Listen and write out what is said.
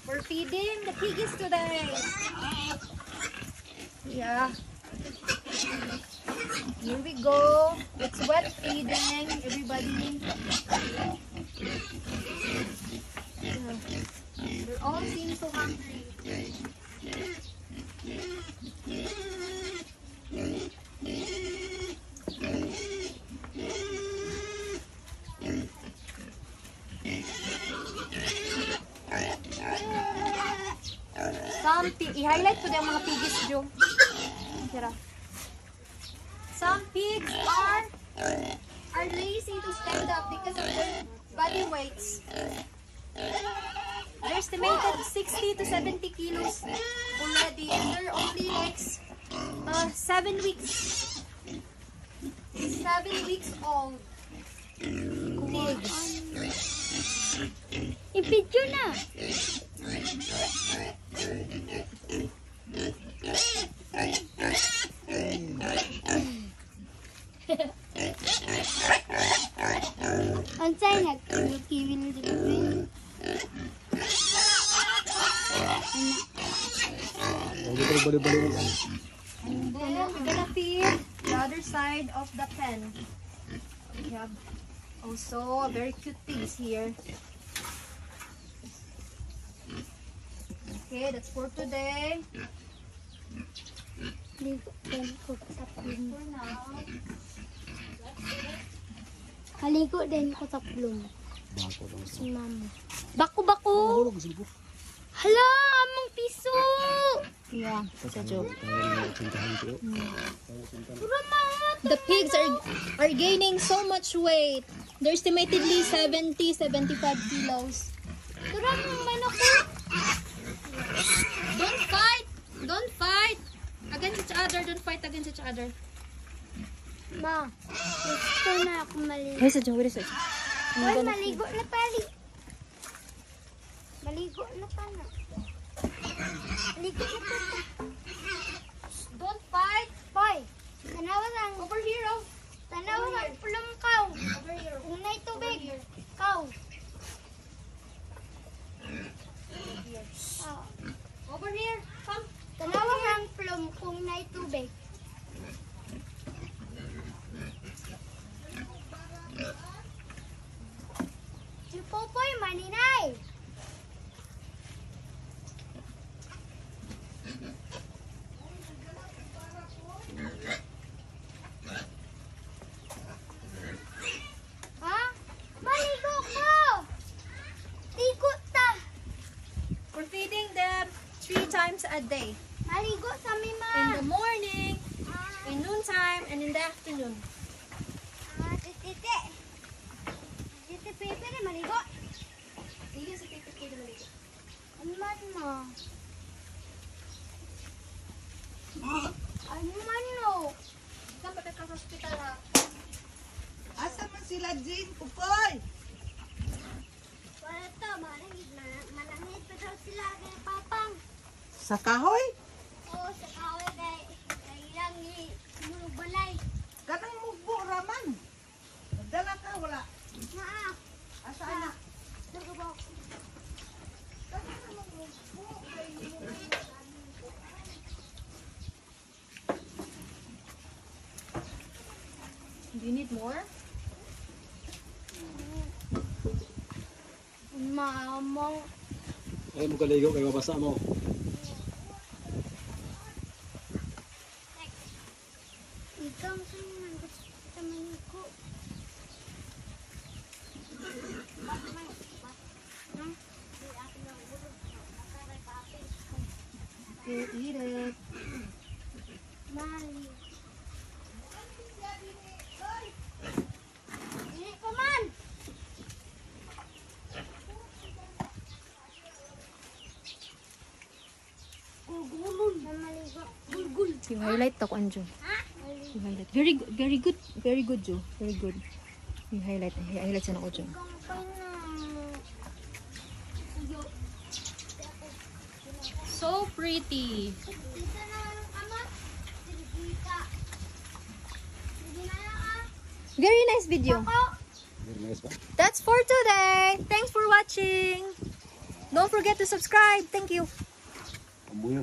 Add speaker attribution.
Speaker 1: We're feeding the piggies today. Yeah. Here we go. It's wet feeding, everybody. Yeah. They're all seem so hungry. I-highlight ko din ang mga piggies, Joe. Some pigs are lazy to stand up because of their body weights. They're estimated 60 to 70 kilos already, and they're only like 7 weeks. 7 weeks old. Pigs.
Speaker 2: I-video na. Ang say nagkiwil dito.
Speaker 1: And then we're gonna feed the other side of the pen. We have also very cute pigs here. Okay, that's for today. For now.
Speaker 2: Haligo din ko sa plum. Si mama. Bako-bako. Hala, among piso.
Speaker 1: Yeah, sa joke.
Speaker 2: The
Speaker 1: The pigs are gaining so much weight. They're estimatedly 70-75 kilos.
Speaker 2: Turang manok ko.
Speaker 1: Don't fight! Don't fight! Against each other. Don't fight against each other.
Speaker 2: Ma, gusto na ako maligo.
Speaker 1: Where's the Joe?
Speaker 2: Hoy, maligo na pali. Maligo na pa na. Maligo na pa na.
Speaker 1: Don't fight!
Speaker 2: Hoy, tanawa lang.
Speaker 1: Over here, oh!
Speaker 2: Tanawa lang plum kaw.
Speaker 1: Over here.
Speaker 2: Unay tubig. Kaw. Ah,
Speaker 1: Over here! Come!
Speaker 2: tanawa lang plum kung nay tubig. Si Popoy, maninay. Ha? Maligo ko! Tigot ta!
Speaker 1: We're feeding them 3 times a day.
Speaker 2: Maligo sa
Speaker 1: In
Speaker 2: mima!
Speaker 1: the morning, in noontime, and in the afternoon.
Speaker 2: Titi! Titi Pepe na maligo!
Speaker 1: Sige si Tito Kid maligo.
Speaker 2: Ano man mo? Ano man mo?
Speaker 1: Saan ba ka sa hospital, ha?
Speaker 3: Asa man sila, Jane? Pupoy!
Speaker 2: Wala to, malangit pa daw sila kay Papang.
Speaker 3: Sa kahoy?
Speaker 2: Oo, sa kawe kay ilang mulog balay.
Speaker 3: Kanang mugbo raman. Dala ka, wala.
Speaker 2: Naa,
Speaker 3: Asa na?
Speaker 2: nagabok.
Speaker 3: Kanang mugbo.
Speaker 1: Do you need more?
Speaker 2: Mamong.
Speaker 4: Ay, mo kaligo kay mabasa mo.
Speaker 2: Ikaw saan man gusto sa manigo?
Speaker 1: Okay, eat it.
Speaker 2: Mali. Ini pa man. Gulgulun. Maligo. Gulgul.
Speaker 1: Yung highlight ako, Anjo.
Speaker 2: Ha?
Speaker 1: Yung highlight. Very good, very good. Very good, Joe. Very good. Yung highlight. Highlight siya na ako, Joe.
Speaker 2: Kampay na.
Speaker 1: So pretty.
Speaker 2: Dito na ang ama. Dito. Dito na ang
Speaker 1: Very nice video.
Speaker 2: ako.
Speaker 4: Very nice ba?
Speaker 1: That's for today. Thanks for watching. Don't forget to subscribe. Thank you.
Speaker 4: Ambuyog.